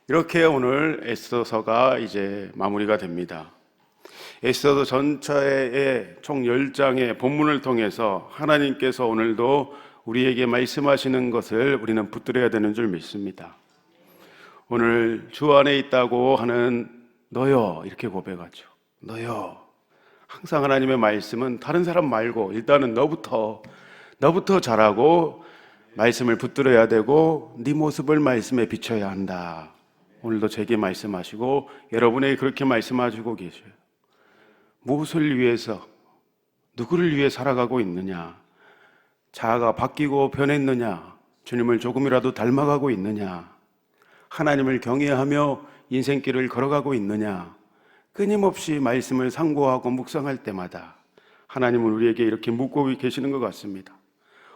이렇게 오늘 에스더서가 이제 마무리가 됩니다. 에스더서 전체의 총 10장의 본문을 통해서 하나님께서 오늘도 우리에게 말씀하시는 것을 우리는 붙들어야 되는 줄 믿습니다. 오늘 주 안에 있다고 하는 너여, 이렇게 고백하죠. 너여. 항상 하나님의 말씀은 다른 사람 말고 일단은 너부터 잘하고 말씀을 붙들어야 되고 네 모습을 말씀에 비춰야 한다. 오늘도 제게 말씀하시고 여러분에게 그렇게 말씀하시고 계셔요. 무엇을 위해서, 누구를 위해 살아가고 있느냐? 자아가 바뀌고 변했느냐? 주님을 조금이라도 닮아가고 있느냐? 하나님을 경외하며 인생길을 걸어가고 있느냐? 끊임없이 말씀을 상고하고 묵상할 때마다 하나님은 우리에게 이렇게 묻고 계시는 것 같습니다.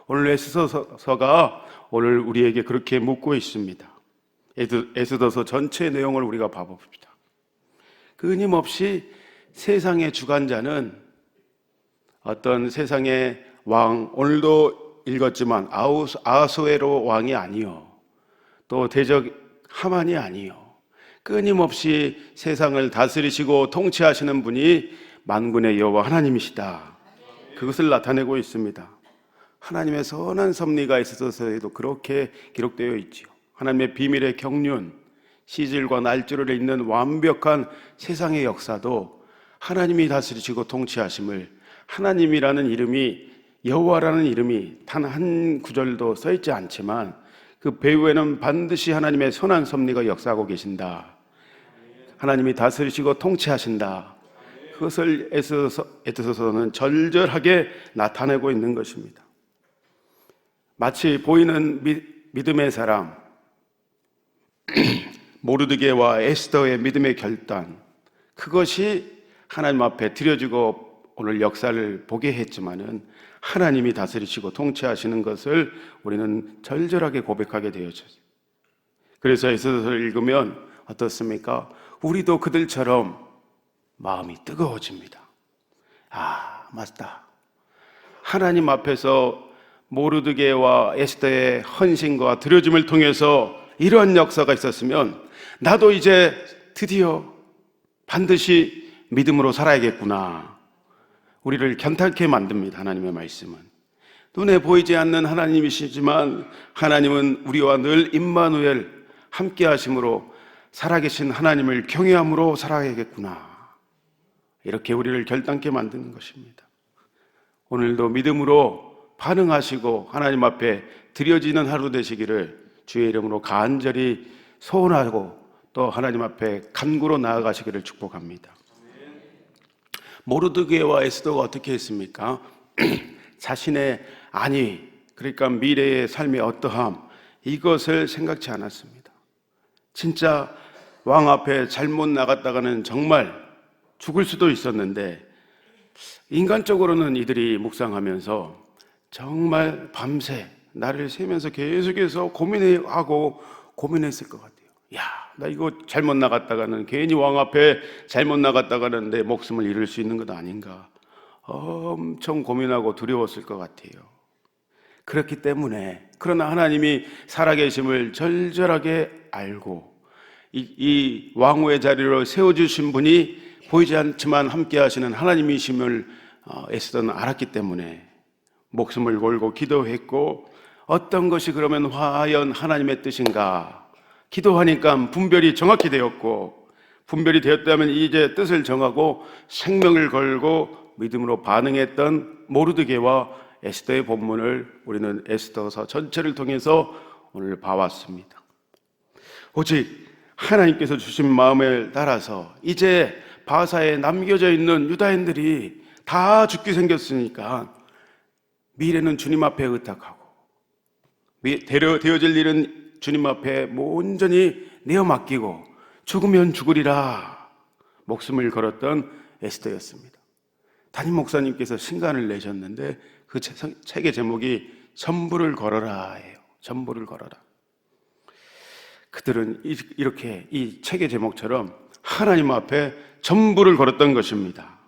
오늘 에스더서가 오늘 우리에게 그렇게 묻고 있습니다. 에스더서 전체 내용을 우리가 봐봅시다. 끊임없이 세상의 주관자는 어떤 세상의 왕, 오늘도 읽었지만 아하수에로 왕이 아니요, 또 대적 하만이 아니요, 끊임없이 세상을 다스리시고 통치하시는 분이 만군의 여호와 하나님이시다. 그것을 나타내고 있습니다. 하나님의 선한 섭리가 에스더서에도 그렇게 기록되어 있지요. 하나님의 비밀의 경륜, 시절과 날짜를 잇는 완벽한 세상의 역사도 하나님이 다스리시고 통치하심을, 하나님이라는 이름이, 여호와라는 이름이 단 한 구절도 써있지 않지만 그 배후에는 반드시 하나님의 선한 섭리가 역사하고 계신다. 하나님이 다스리시고 통치하신다. 그것을 에스더서는 절절하게 나타내고 있는 것입니다. 마치 보이는 믿음의 사람 모르드게와 에스더의 믿음의 결단, 그것이 하나님 앞에 드려지고 오늘 역사를 보게 했지만은 하나님이 다스리시고 통치하시는 것을 우리는 절절하게 고백하게 되어졌어요. 그래서 에스더서를 읽으면 어떻습니까? 우리도 그들처럼 마음이 뜨거워집니다. 아, 맞다. 하나님 앞에서 모르드게와 에스더의 헌신과 드려짐을 통해서 이러한 역사가 있었으면 나도 이제 드디어 반드시 믿음으로 살아야겠구나. 우리를 견탄케 만듭니다. 하나님의 말씀은 눈에 보이지 않는 하나님이시지만 하나님은 우리와 늘 임마누엘 함께 하심으로 살아계신 하나님을 경외함으로 살아야겠구나. 이렇게 우리를 결단케 만드는 것입니다. 오늘도 믿음으로 반응하시고 하나님 앞에 드려지는 하루 되시기를 주의 이름으로 간절히 소원하고 또 하나님 앞에 간구로 나아가시기를 축복합니다. 모르드게와 에스더가 어떻게 했습니까? 자신의 안위, 그러니까 미래의 삶의 어떠함, 이것을 생각지 않았습니다. 진짜 왕 앞에 잘못 나갔다가는 정말 죽을 수도 있었는데 인간적으로는 이들이 묵상하면서 정말 밤새 나를 새면서 계속해서 고민하고 고민했을 것 같아요. 야, 나 이거 잘못 나갔다가는, 괜히 왕 앞에 잘못 나갔다가는 내 목숨을 잃을 수 있는 것 아닌가, 엄청 고민하고 두려웠을 것 같아요. 그렇기 때문에, 그러나 하나님이 살아계심을 절절하게 알고 이 왕후의 자리로 세워주신 분이 보이지 않지만 함께 하시는 하나님이심을 에스더는 알았기 때문에 목숨을 걸고 기도했고, 어떤 것이 그러면 과연 하나님의 뜻인가 기도하니까 분별이 정확히 되었고, 분별이 되었다면 이제 뜻을 정하고 생명을 걸고 믿음으로 반응했던 모르드게와 에스더의 본문을 우리는 에스더서 전체를 통해서 오늘 봐왔습니다. 오직 하나님께서 주신 마음을 따라서 이제 바사에 남겨져 있는 유다인들이 다 죽게 생겼으니까 미래는 주님 앞에 의탁하고 되어질 일은 주님 앞에 온전히 내어 맡기고 죽으면 죽으리라 목숨을 걸었던 에스더였습니다. 담임 목사님께서 신간을 내셨는데 그 책의 제목이 전부를 걸어라예요. 전부를 걸어라. 그들은 이렇게 이 책의 제목처럼 하나님 앞에 전부를 걸었던 것입니다.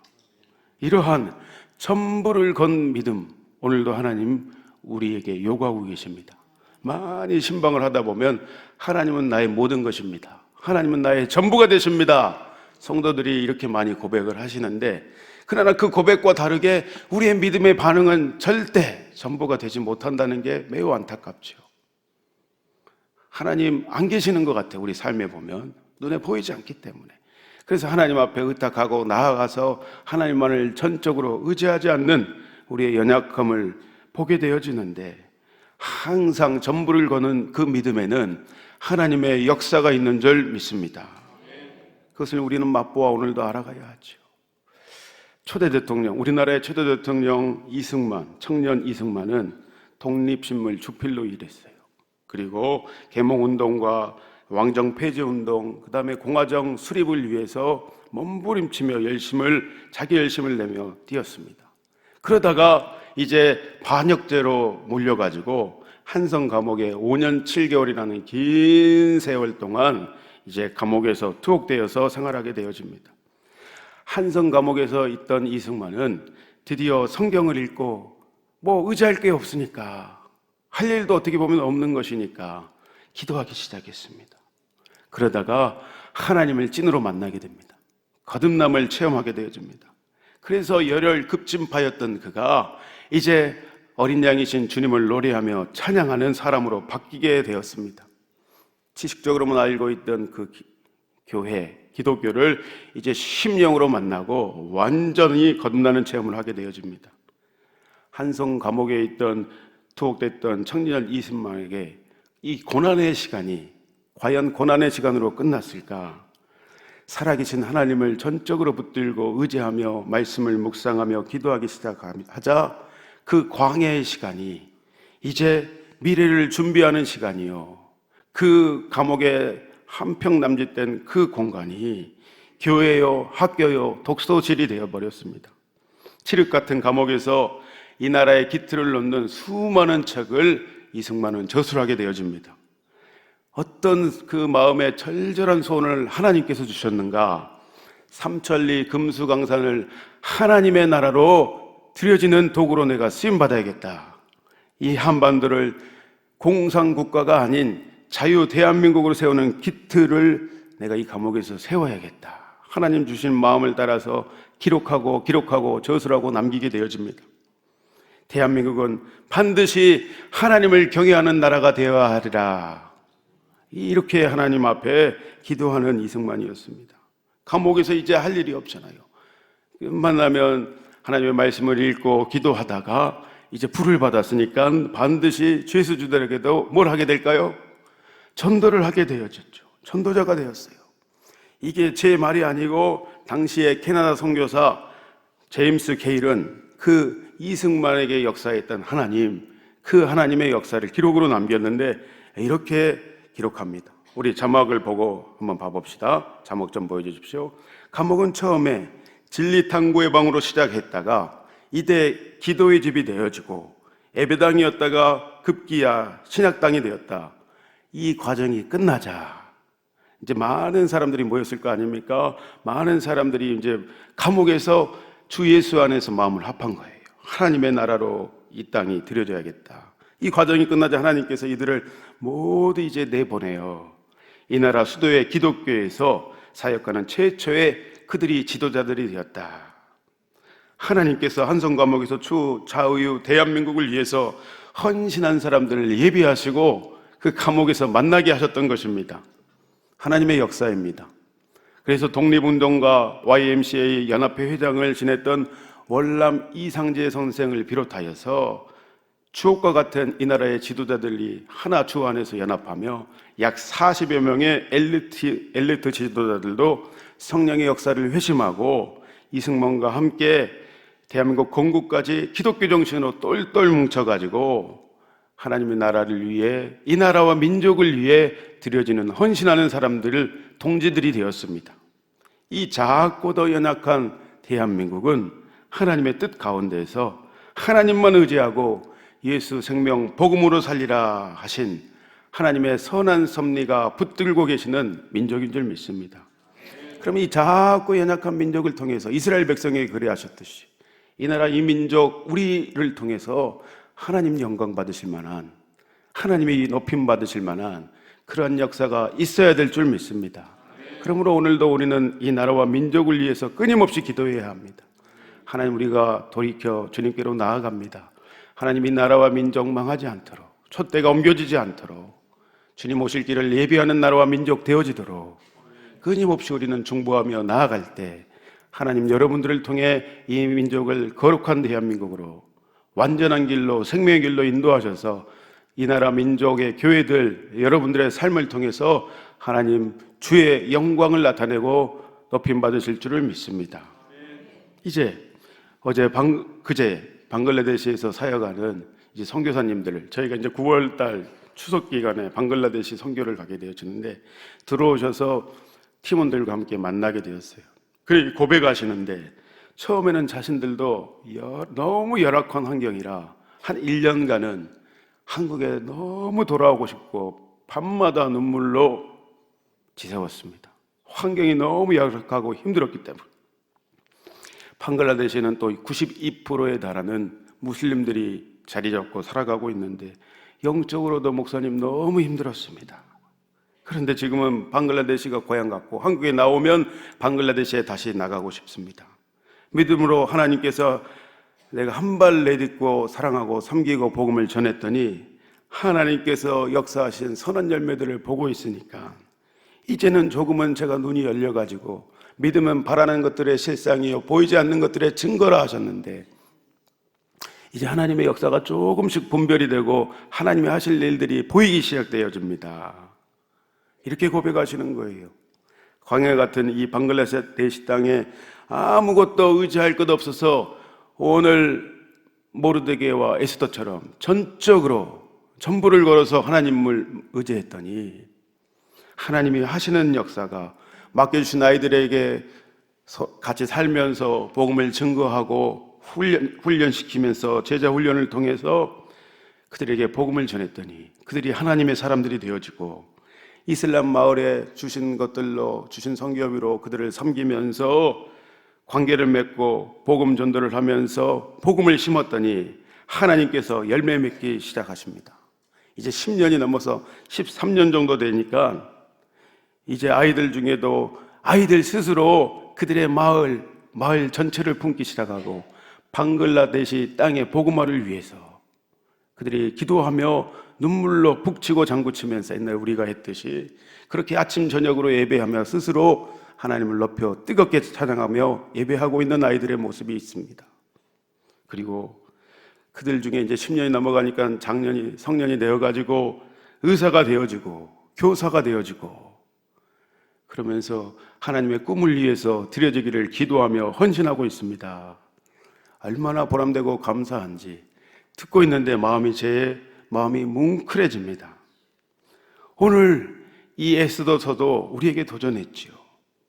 이러한 전부를 건 믿음, 오늘도 하나님 우리에게 요구하고 계십니다. 많이 신방을 하다 보면 하나님은 나의 모든 것입니다, 하나님은 나의 전부가 되십니다. 성도들이 이렇게 많이 고백을 하시는데, 그러나 그 고백과 다르게 우리의 믿음의 반응은 절대 전부가 되지 못한다는 게 매우 안타깝죠. 하나님 안 계시는 것 같아요. 우리 삶에 보면 눈에 보이지 않기 때문에. 그래서 하나님 앞에 의탁하고 나아가서 하나님만을 전적으로 의지하지 않는 우리의 연약함을 보게 되어지는데, 항상 전부를 거는 그 믿음에는 하나님의 역사가 있는 줄 믿습니다. 그것을 우리는 맛보아 오늘도 알아가야 하죠. 초대 대통령, 우리나라의 초대 대통령 이승만, 청년 이승만은 독립신문 주필로 일했어요. 그리고 계몽운동과 왕정 폐지운동, 그 다음에 공화정 수립을 위해서 몸부림치며 자기 열심을 내며 뛰었습니다. 그러다가 이제 반역죄로 몰려가지고 한성 감옥에 5년 7개월이라는 긴 세월 동안 이제 감옥에서 투옥되어서 생활하게 되어집니다. 한성 감옥에서 있던 이승만은 드디어 성경을 읽고 의지할 게 없으니까, 할 일도 어떻게 보면 없는 것이니까 기도하기 시작했습니다. 그러다가 하나님을 찐으로 만나게 됩니다. 거듭남을 체험하게 되어집니다. 그래서 열혈 급진파였던 그가 이제 어린 양이신 주님을 노래하며 찬양하는 사람으로 바뀌게 되었습니다. 지식적으로만 알고 있던 그 교회, 기독교를 이제 심령으로 만나고 완전히 거듭나는 체험을 하게 되어집니다. 한성 감옥에 있던 투옥됐던 청년 이승만에게 이 고난의 시간이 과연 고난의 시간으로 끝났을까? 살아계신 하나님을 전적으로 붙들고 의지하며 말씀을 묵상하며 기도하기 시작하자 그 광야의 시간이 이제 미래를 준비하는 시간이요, 그 감옥에 한평 남짓된 그 공간이 교회요, 학교요, 독서실이 되어버렸습니다. 칠흑 같은 감옥에서 이 나라의 기틀을 놓는 수많은 책을 이승만은 저술하게 되어집니다. 어떤 그 마음의 절절한 소원을 하나님께서 주셨는가? 삼천리 금수강산을 하나님의 나라로 들여지는 도구로 내가 쓰임받아야겠다. 이 한반도를 공산국가가 아닌 자유 대한민국으로 세우는 기틀을 내가 이 감옥에서 세워야겠다. 하나님 주신 마음을 따라서 기록하고 저술하고 남기게 되어집니다. 대한민국은 반드시 하나님을 경외하는 나라가 되어야 하리라. 이렇게 하나님 앞에 기도하는 이승만이었습니다. 감옥에서 이제 할 일이 없잖아요. 만나면 하나님의 말씀을 읽고 기도하다가 이제 불을 받았으니까 반드시 죄수주들에게도 뭘 하게 될까요? 전도를 하게 되어졌죠. 전도자가 되었어요. 이게 제 말이 아니고 당시에 캐나다 선교사 제임스 게일은 그 이승만에게 역사했던 하나님, 그 하나님의 역사를 기록으로 남겼는데 이렇게 기록합니다. 우리 자막을 보고 한번 봐봅시다. 자막 좀 보여주십시오. 감옥은 처음에 진리탐구의 방으로 시작했다가 이때 기도의 집이 되어지고 예배당이었다가 급기야 신학당이 되었다. 이 과정이 끝나자 이제 많은 사람들이 모였을 거 아닙니까? 많은 사람들이 이제 감옥에서 주 예수 안에서 마음을 합한 거예요. 하나님의 나라로 이 땅이 들여져야겠다. 이 과정이 끝나자 하나님께서 이들을 모두 이제 내보내요. 이 나라 수도의 기독교에서 사역하는 최초의 그들이 지도자들이 되었다. 하나님께서 한성 감옥에서 좌우유 대한민국을 위해서 헌신한 사람들을 예비하시고 그 감옥에서 만나게 하셨던 것입니다. 하나님의 역사입니다. 그래서 독립운동가 YMCA 연합회 회장을 지냈던 월남 이상재 선생을 비롯하여서 추옥과 같은 이 나라의 지도자들이 하나 주 안에서 연합하며 약 40여 명의 엘리트 지도자들도 성령의 역사를 회심하고 이승만과 함께 대한민국 건국까지 기독교 정신으로 똘똘 뭉쳐가지고 하나님의 나라를 위해 이 나라와 민족을 위해 드려지는 헌신하는 사람들을 동지들이 되었습니다. 이 작고도 연약한 대한민국은 하나님의 뜻 가운데서 하나님만 의지하고 예수 생명 복음으로 살리라 하신 하나님의 선한 섭리가 붙들고 계시는 민족인 줄 믿습니다. 그럼 이 작고 연약한 민족을 통해서 이스라엘 백성에게 그리하셨듯이 이 나라 이 민족 우리를 통해서 하나님 영광 받으실 만한, 하나님이 높임 받으실 만한 그러한 역사가 있어야 될 줄 믿습니다. 그러므로 오늘도 우리는 이 나라와 민족을 위해서 끊임없이 기도해야 합니다. 하나님, 우리가 돌이켜 주님께로 나아갑니다. 하나님, 이 나라와 민족 망하지 않도록, 촛대가 옮겨지지 않도록, 주님 오실 길을 예비하는 나라와 민족 되어지도록 끊임없이 우리는 중보하며 나아갈 때 하나님, 여러분들을 통해 이 민족을 거룩한 대한민국으로 완전한 길로, 생명의 길로 인도하셔서 이 나라 민족의 교회들, 여러분들의 삶을 통해서 하나님 주의 영광을 나타내고 높임 받으실 줄을 믿습니다. 이제 그제 방글라데시에서 사역하는 이제 선교사님들을 저희가 이제 9월달 추석 기간에 방글라데시 선교를 가게 되어지는데, 들어오셔서 팀원들과 함께 만나게 되었어요. 그리고 고백하시는데, 처음에는 자신들도 너무 열악한 환경이라 한 1년간은 한국에 너무 돌아오고 싶고 밤마다 눈물로 지새웠습니다. 환경이 너무 열악하고 힘들었기 때문에. 방글라데시는 또 92%에 달하는 무슬림들이 자리 잡고 살아가고 있는데 영적으로도 목사님 너무 힘들었습니다. 그런데 지금은 방글라데시가 고향 같고 한국에 나오면 방글라데시에 다시 나가고 싶습니다. 믿음으로 하나님께서 내가 한 발 내딛고 사랑하고 섬기고 복음을 전했더니 하나님께서 역사하신 선한 열매들을 보고 있으니까 이제는 조금은 제가 눈이 열려가지고 믿음은 바라는 것들의 실상이요 보이지 않는 것들의 증거라 하셨는데, 이제 하나님의 역사가 조금씩 분별이 되고 하나님이 하실 일들이 보이기 시작되어집니다. 이렇게 고백하시는 거예요. 광야 같은 이 방글라데시 땅에 아무것도 의지할 것 없어서 오늘 모르드게와 에스더처럼 전부를 걸어서 하나님을 의지했더니 하나님이 하시는 역사가 맡겨주신 아이들에게 같이 살면서 복음을 증거하고 훈련시키면서 제자 훈련을 통해서 그들에게 복음을 전했더니 그들이 하나님의 사람들이 되어지고 이슬람 마을에 주신 것들로 주신 성교비로 그들을 섬기면서 관계를 맺고 복음 전도를 하면서 복음을 심었더니 하나님께서 열매 맺기 시작하십니다. 이제 10년이 넘어서 13년 정도 되니까 이제 아이들 중에도 아이들 스스로 그들의 마을 전체를 품기 시작하고 방글라데시 땅의 복음화를 위해서 그들이 기도하며 눈물로 북치고 장구치면서 옛날 우리가 했듯이 그렇게 아침 저녁으로 예배하며 스스로 하나님을 높여 뜨겁게 찬양하며 예배하고 있는 아이들의 모습이 있습니다. 그리고 그들 중에 이제 10년이 넘어가니까 성년이 되어가지고 의사가 되어지고 교사가 되어지고 그러면서 하나님의 꿈을 위해서 드려지기를 기도하며 헌신하고 있습니다. 얼마나 보람되고 감사한지 듣고 있는데 제 마음이 뭉클해집니다. 오늘 이 에스더서도 우리에게 도전했지요.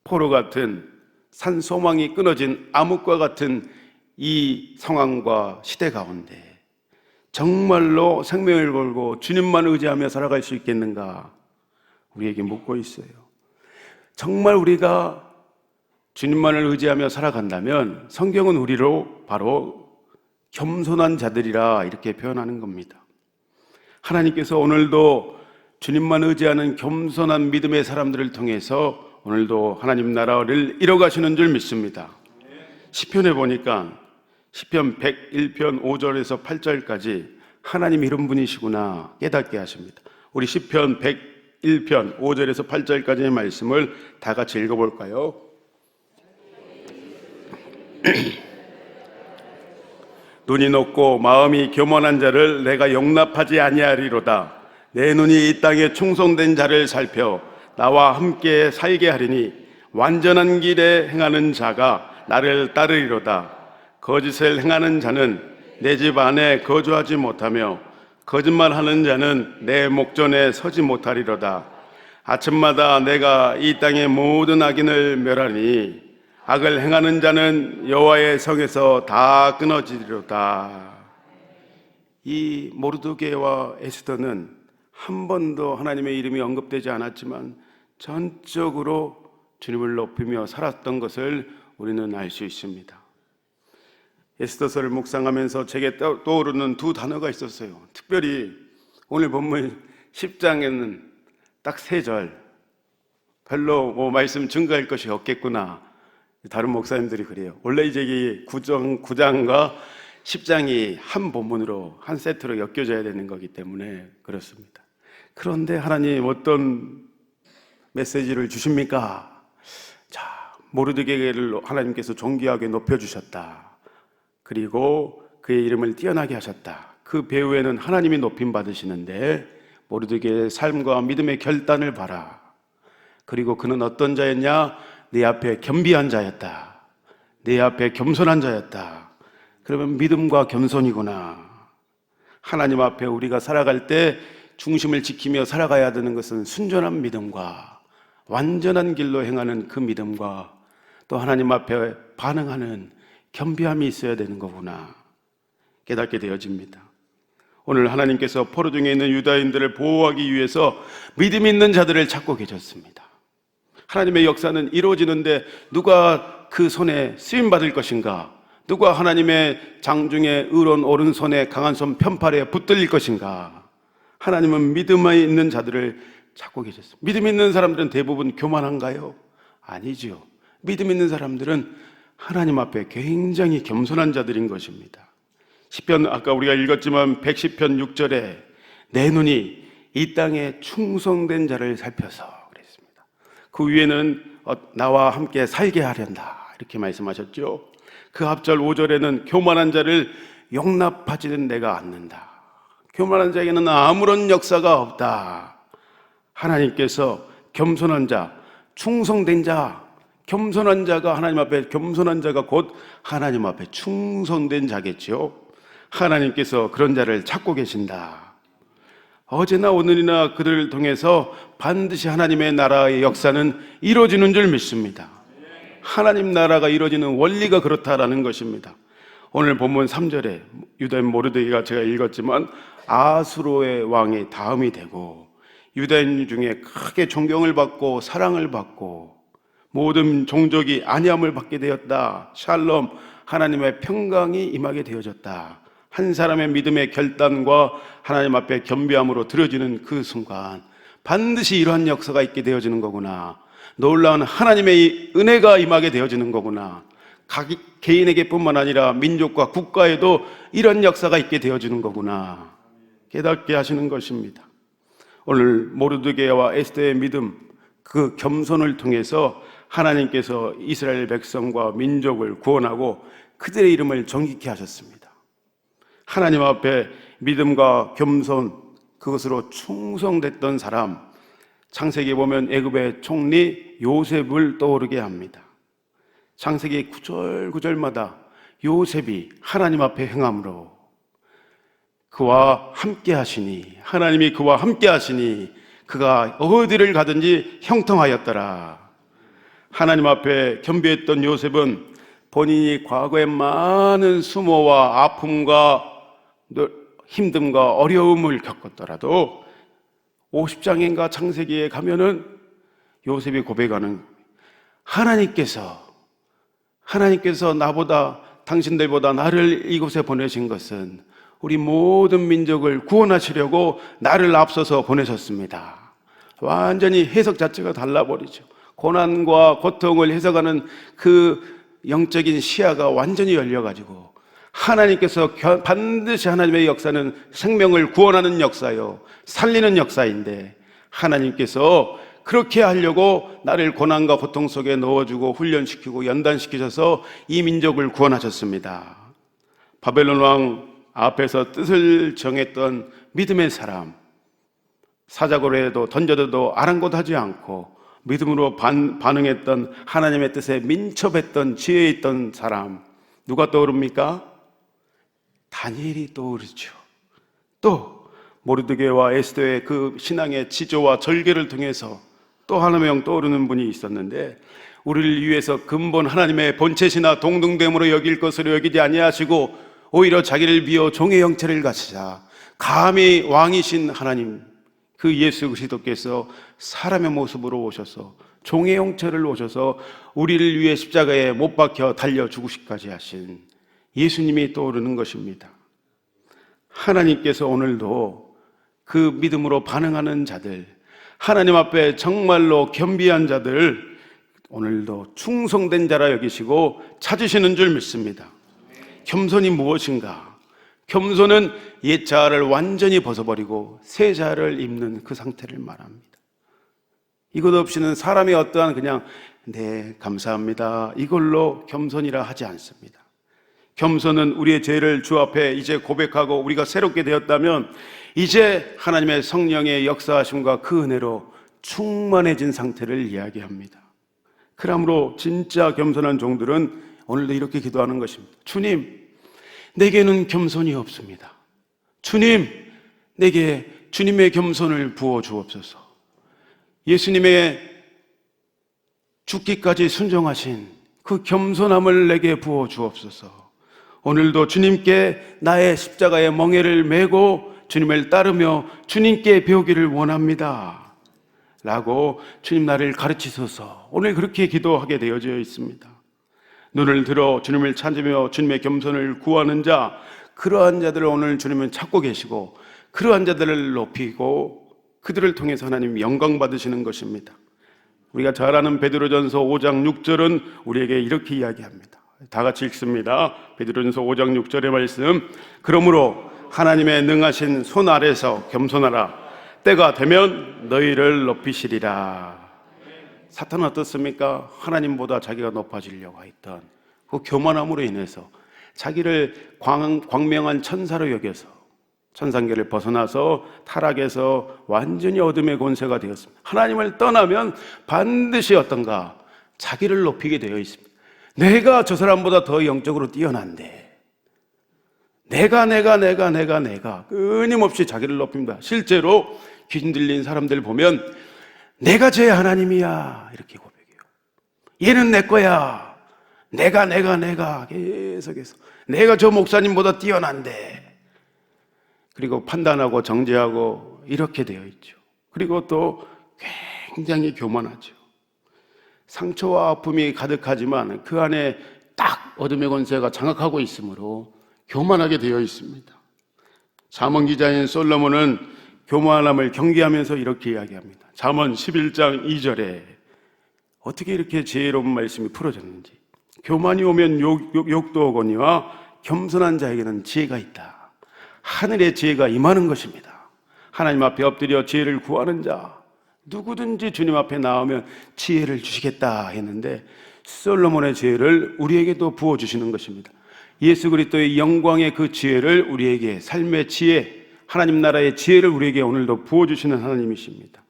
포로 같은 산소망이 끊어진 암흑과 같은 이 상황과 시대 가운데 정말로 생명을 걸고 주님만 의지하며 살아갈 수 있겠는가 우리에게 묻고 있어요. 정말 우리가 주님만을 의지하며 살아간다면 성경은 우리로 바로 겸손한 자들이라 이렇게 표현하는 겁니다. 하나님께서 오늘도 주님만 의지하는 겸손한 믿음의 사람들을 통해서 오늘도 하나님 나라를 이뤄가시는 줄 믿습니다. 시편에 보니까 시편 101편 5절에서 8절까지 하나님 이런 분이시구나 깨닫게 하십니다. 우리 시편 101편 5절에서 8절까지의 말씀을 다 같이 읽어볼까요? 눈이 높고 마음이 교만한 자를 내가 용납하지 아니하리로다. 내 눈이 이 땅에 충성된 자를 살펴 나와 함께 살게 하리니 완전한 길에 행하는 자가 나를 따르리로다. 거짓을 행하는 자는 내 집 안에 거주하지 못하며 거짓말하는 자는 내 목전에 서지 못하리로다. 아침마다 내가 이 땅의 모든 악인을 멸하니 악을 행하는 자는 여호와의 성에서 다 끊어지리로다. 이 모르드게와 에스더는 한 번도 하나님의 이름이 언급되지 않았지만 전적으로 주님을 높이며 살았던 것을 우리는 알 수 있습니다. 에스더서를 묵상하면서 제게 떠오르는 두 단어가 있었어요. 특별히 오늘 본문 10장에는 딱 3절. 별로 말씀 증거할 것이 없겠구나. 다른 목사님들이 그래요. 원래 이제 이 9장과 10장이 한 본문으로, 한 세트로 엮여져야 되는 거기 때문에 그렇습니다. 그런데 하나님 어떤 메시지를 주십니까? 자, 모르드게를 하나님께서 존귀하게 높여주셨다. 그리고 그의 이름을 뛰어나게 하셨다. 그 배후에는 하나님이 높임 받으시는데 모르드게의 삶과 믿음의 결단을 봐라. 그리고 그는 어떤 자였냐? 내 앞에 겸비한 자였다. 내 앞에 겸손한 자였다. 그러면 믿음과 겸손이구나. 하나님 앞에 우리가 살아갈 때 중심을 지키며 살아가야 되는 것은 순전한 믿음과 완전한 길로 행하는 그 믿음과 또 하나님 앞에 반응하는 겸비함이 있어야 되는 거구나 깨닫게 되어집니다. 오늘 하나님께서 포로 중에 있는 유다인들을 보호하기 위해서 믿음 있는 자들을 찾고 계셨습니다. 하나님의 역사는 이루어지는데 누가 그 손에 쓰임받을 것인가? 누가 하나님의 장중에 의로운 오른손에 강한 손 편팔에 붙들릴 것인가? 하나님은 믿음에 있는 자들을 찾고 계셨습니다. 믿음 있는 사람들은 대부분 교만한가요? 아니죠. 믿음 있는 사람들은 하나님 앞에 굉장히 겸손한 자들인 것입니다. 시편 아까 우리가 읽었지만 110편 6절에 내 눈이 이 땅에 충성된 자를 살펴서 그랬습니다. 그 위에는 나와 함께 살게 하련다 이렇게 말씀하셨죠. 그 앞절 5절에는 교만한 자를 용납하지는 내가 않는다. 교만한 자에게는 아무런 역사가 없다. 하나님께서 겸손한 자, 충성된 자, 겸손한 자가 하나님 앞에 겸손한 자가 곧 하나님 앞에 충성된 자겠죠. 하나님께서 그런 자를 찾고 계신다. 어제나 오늘이나 그들을 통해서 반드시 하나님의 나라의 역사는 이루어지는 줄 믿습니다. 하나님 나라가 이루어지는 원리가 그렇다라는 것입니다. 오늘 본문 3절에 유다인 모르드게가 제가 읽었지만 아수로의 왕이 다음이 되고 유다인 중에 크게 존경을 받고 사랑을 받고 모든 종족이 안위함을 받게 되었다. 샬롬, 하나님의 평강이 임하게 되어졌다. 한 사람의 믿음의 결단과 하나님 앞에 겸비함으로 드려지는 그 순간 반드시 이러한 역사가 있게 되어지는 거구나. 놀라운 하나님의 은혜가 임하게 되어지는 거구나. 각 개인에게 뿐만 아니라 민족과 국가에도 이런 역사가 있게 되어지는 거구나 깨닫게 하시는 것입니다. 오늘 모르드게와 에스더의 믿음, 그 겸손을 통해서 하나님께서 이스라엘 백성과 민족을 구원하고 그들의 이름을 정직케 하셨습니다. 하나님 앞에 믿음과 겸손, 그것으로 충성됐던 사람, 창세기에 보면 애굽의 총리 요셉을 떠오르게 합니다. 창세기 구절구절마다 요셉이 하나님 앞에 행함으로 그와 함께 하시니, 하나님이 그와 함께 하시니 그가 어디를 가든지 형통하였더라. 하나님 앞에 겸비했던 요셉은 본인이 과거에 많은 수모와 아픔과 힘듦과 어려움을 겪었더라도 50장인가 창세기에 가면은 요셉이 고백하는 하나님께서 나보다 당신들보다 나를 이곳에 보내신 것은 우리 모든 민족을 구원하시려고 나를 앞서서 보내셨습니다. 완전히 해석 자체가 달라버리죠. 고난과 고통을 해석하는 그 영적인 시야가 완전히 열려가지고 하나님께서 반드시 하나님의 역사는 생명을 구원하는 역사요, 살리는 역사인데 하나님께서 그렇게 하려고 나를 고난과 고통 속에 넣어주고 훈련시키고 연단시키셔서 이 민족을 구원하셨습니다. 바벨론 왕 앞에서 뜻을 정했던 믿음의 사람, 사자고로 해도 던져도 아랑곳하지 않고 믿음으로 반응했던 하나님의 뜻에 민첩했던 지혜에 있던 사람, 누가 떠오릅니까? 다니엘이 떠오르죠. 또 모르드게와 에스더의 그 신앙의 지조와 절개를 통해서 또 하나의 명 떠오르는 분이 있었는데, 우리를 위해서 근본 하나님의 본체시나 동등됨으로 여길 것으로 여기지 아니하시고 오히려 자기를 비워 종의 형체를 가지사 감히 왕이신 하나님 그 예수 그리스도께서 사람의 모습으로 오셔서 종의 형체를 오셔서 우리를 위해 십자가에 못 박혀 달려 죽으시기까지 하신 예수님이 떠오르는 것입니다. 하나님께서 오늘도 그 믿음으로 반응하는 자들, 하나님 앞에 정말로 겸비한 자들 오늘도 충성된 자라 여기시고 찾으시는 줄 믿습니다. 겸손이 무엇인가? 겸손은 옛 자아를 완전히 벗어버리고 새 자아를 입는 그 상태를 말합니다. 이것 없이는 사람이 어떠한 그냥 네 감사합니다 이걸로 겸손이라 하지 않습니다. 겸손은 우리의 죄를 주 앞에 이제 고백하고 우리가 새롭게 되었다면 이제 하나님의 성령의 역사하심과 그 은혜로 충만해진 상태를 이야기합니다. 그러므로 진짜 겸손한 종들은 오늘도 이렇게 기도하는 것입니다. 주님, 내게는 겸손이 없습니다. 주님, 내게 주님의 겸손을 부어 주옵소서. 예수님의 죽기까지 순종하신 그 겸손함을 내게 부어 주옵소서. 오늘도 주님께 나의 십자가의 멍에를 메고 주님을 따르며 주님께 배우기를 원합니다 라고 주님 나를 가르치소서. 오늘 그렇게 기도하게 되어져 있습니다. 눈을 들어 주님을 찾으며 주님의 겸손을 구하는 자, 그러한 자들을 오늘 주님은 찾고 계시고 그러한 자들을 높이고 그들을 통해서 하나님 영광 받으시는 것입니다. 우리가 잘 아는 베드로전서 5장 6절은 우리에게 이렇게 이야기합니다. 다 같이 읽습니다. 베드로전서 5장 6절의 말씀. 그러므로 하나님의 능하신 손 아래서 겸손하라. 때가 되면 너희를 높이시리라. 사탄은 어떻습니까? 하나님보다 자기가 높아지려고 했던 그 교만함으로 인해서 자기를 광명한 천사로 여겨서 천상계를 벗어나서 타락해서 완전히 어둠의 권세가 되었습니다. 하나님을 떠나면 반드시 어떤가? 자기를 높이게 되어 있습니다. 내가 저 사람보다 더 영적으로 뛰어난데 내가 끊임없이 자기를 높입니다. 실제로 귀신 들린 사람들 보면 내가 제 하나님이야 이렇게 고백해요. 얘는 내 거야. 내가 계속해서 내가 저 목사님보다 뛰어난데, 그리고 판단하고 정죄하고 이렇게 되어 있죠. 그리고 또 굉장히 교만하죠. 상처와 아픔이 가득하지만 그 안에 딱 어둠의 권세가 장악하고 있으므로 교만하게 되어 있습니다. 잠언 기자인 솔로몬은 교만함을 경계하면서 이렇게 이야기합니다. 잠언 11장 2절에 어떻게 이렇게 지혜로운 말씀이 풀어졌는지. 교만이 오면 욕도 오거니와 겸손한 자에게는 지혜가 있다. 하늘의 지혜가 임하는 것입니다. 하나님 앞에 엎드려 지혜를 구하는 자, 누구든지 주님 앞에 나오면 지혜를 주시겠다 했는데 솔로몬의 지혜를 우리에게도 부어주시는 것입니다. 예수 그리스도의 영광의 그 지혜를 우리에게, 삶의 지혜, 하나님 나라의 지혜를 우리에게 오늘도 부어주시는 하나님이십니다.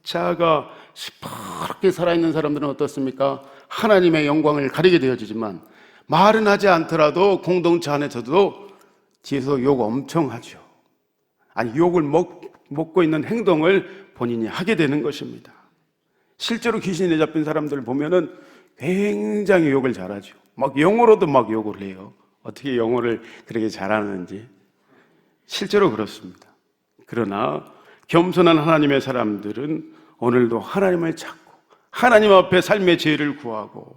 자아가 시퍼렇게 살아있는 사람들은 어떻습니까? 하나님의 영광을 가리게 되어지지만 말은 하지 않더라도 공동체 안에서도 뒤에서 욕 엄청 하죠. 아니, 욕을 먹고 있는 행동을 본인이 하게 되는 것입니다. 실제로 귀신에 잡힌 사람들 보면은 굉장히 욕을 잘하죠. 막 영어로도 막 욕을 해요. 어떻게 영어를 그렇게 잘하는지. 실제로 그렇습니다. 그러나 겸손한 하나님의 사람들은 오늘도 하나님을 찾고 하나님 앞에 삶의 지혜를 구하고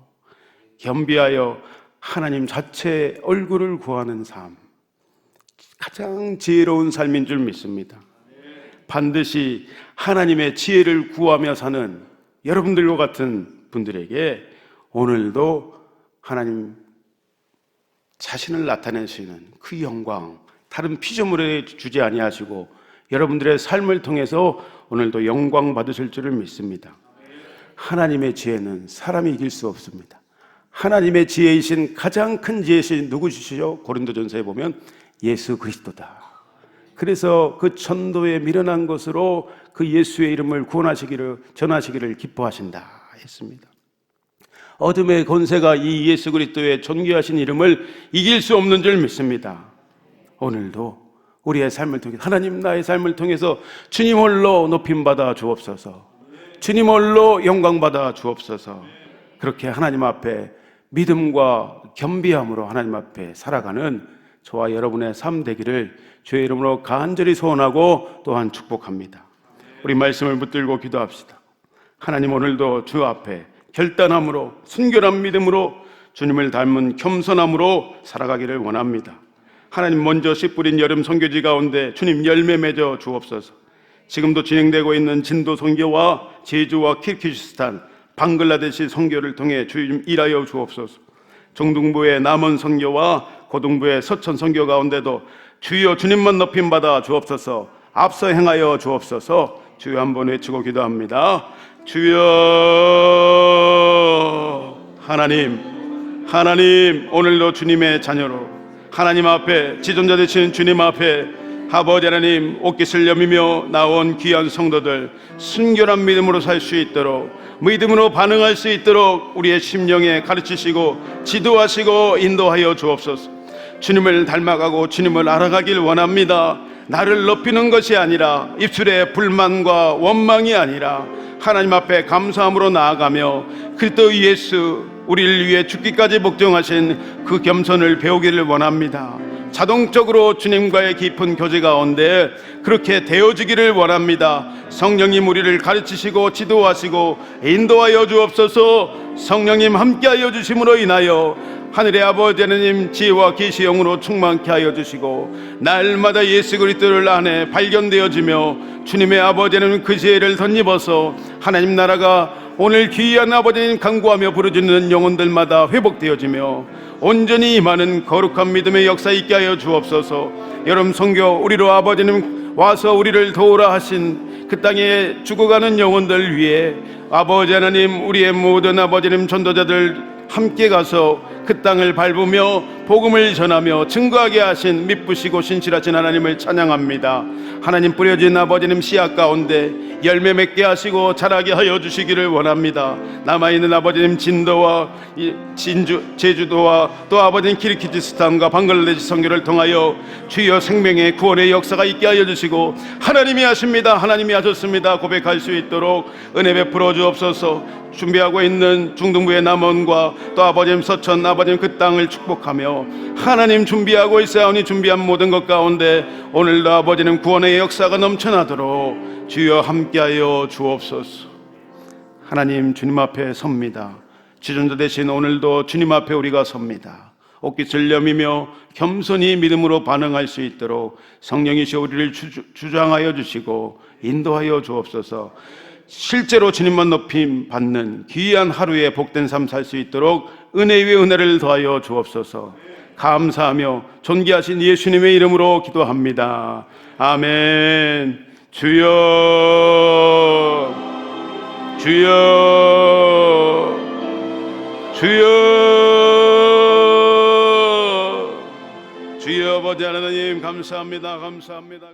겸비하여 하나님 자체의 얼굴을 구하는 삶, 가장 지혜로운 삶인 줄 믿습니다. 반드시 하나님의 지혜를 구하며 사는 여러분들과 같은 분들에게 오늘도 하나님 자신을 나타내시는 그 영광, 다른 피조물에 주지 아니하시고 여러분들의 삶을 통해서 오늘도 영광 받으실 줄을 믿습니다. 하나님의 지혜는 사람이 이길 수 없습니다. 하나님의 지혜이신 가장 큰 지혜이신 누구시죠? 고린도전서에 보면 예수 그리스도다. 그래서 그 천도에 미련한 것으로 그 예수의 이름을 구원하시기를, 전하시기를 기뻐하신다 했습니다. 어둠의 권세가 이 예수 그리스도의 존귀하신 이름을 이길 수 없는 줄 믿습니다. 오늘도 우리의 삶을 통해서, 하나님 나의 삶을 통해서 주님 홀로 높임받아 주옵소서, 주님 홀로 영광받아 주옵소서. 그렇게 하나님 앞에 믿음과 겸비함으로 하나님 앞에 살아가는 저와 여러분의 삶 되기를 주의 이름으로 간절히 소원하고 또한 축복합니다. 우리 말씀을 붙들고 기도합시다. 하나님, 오늘도 주 앞에 결단함으로, 순결한 믿음으로, 주님을 닮은 겸손함으로 살아가기를 원합니다. 하나님, 먼저 씨 뿌린 여름 선교지 가운데 주님 열매 맺어 주옵소서. 지금도 진행되고 있는 진도 선교와 제주와 키르기즈스탄, 방글라데시 선교를 통해 주님 일하여 주옵소서. 중동부의 남원 선교와 고동부의 서천 선교 가운데도 주여 주님만 높임받아 주옵소서. 앞서 행하여 주옵소서. 주여 한번 외치고 기도합니다. 주여. 하나님 오늘도 주님의 자녀로 하나님 앞에 지존자 되신 주님 앞에 아버지 하나님 옷깃을 여미며 나온 귀한 성도들 순결한 믿음으로 살 수 있도록, 믿음으로 반응할 수 있도록 우리의 심령에 가르치시고 지도하시고 인도하여 주옵소서. 주님을 닮아가고 주님을 알아가길 원합니다. 나를 높이는 것이 아니라, 입술에 불만과 원망이 아니라 하나님 앞에 감사함으로 나아가며 그리스도 예수 우리를 위해 죽기까지 복종하신 그 겸손을 배우기를 원합니다. 자동적으로 주님과의 깊은 교제 가운데 그렇게 되어지기를 원합니다. 성령님 우리를 가르치시고 지도하시고 인도하여 주옵소서. 성령님 함께하여 주심으로 인하여 하늘의 아버지 하나님 지혜와 계시 영으로 충만케 하여 주시고 날마다 예수 그리스도를 안에 발견되어지며 주님의 아버지 하나님 그 지혜를 덧입어서 하나님 나라가 오늘 귀한 아버지님 간구하며 부르짖는 영혼들마다 회복되어지며 온전히 임하는 거룩한 믿음의 역사 있게 하여 주옵소서. 여러분 선교 우리로 아버지님 와서 우리를 도우라 하신 그 땅에 죽어가는 영혼들 위해 아버지 하나님 우리의 모든 아버지님 전도자들 함께 가서 그 땅을 밟으며 복음을 전하며 증거하게 하신 믿으시고 신실하신 하나님을 찬양합니다. 하나님 뿌려진 아버지님 씨앗 가운데 열매 맺게 하시고 자라게 하여 주시기를 원합니다. 남아있는 아버지님 진도와 제주도와 또 아버지님 키르기즈스탄과 방글라데시 선교를 통하여 주여 생명의 구원의 역사가 있게 하여 주시고 하나님이 하십니다, 하나님이 하셨습니다 고백할 수 있도록 은혜 베풀어 주옵소서. 준비하고 있는 중동부의 남원과 또 아버지님 서천 아버지님 그 땅을 축복하며 하나님 준비하고 있사오니 준비한 모든 것 가운데 오늘도 아버지님 구원의 역사가 넘쳐나도록 주여 함께하여 주옵소서. 하나님 주님 앞에 섭니다. 지존자 되신 오늘도 주님 앞에 우리가 섭니다. 옷깃을 여미며 겸손히 믿음으로 반응할 수 있도록 성령이시여 우리를 주장하여 주시고 인도하여 주옵소서. 실제로 주님만 높임 받는 귀한 하루에 복된 삶 살 수 있도록 은혜 위에 은혜를 더하여 주옵소서. 감사하며 존귀하신 예수님의 이름으로 기도합니다. 아멘. 주여 주여 주여 주여 아버지 하나님 감사합니다. 감사합니다.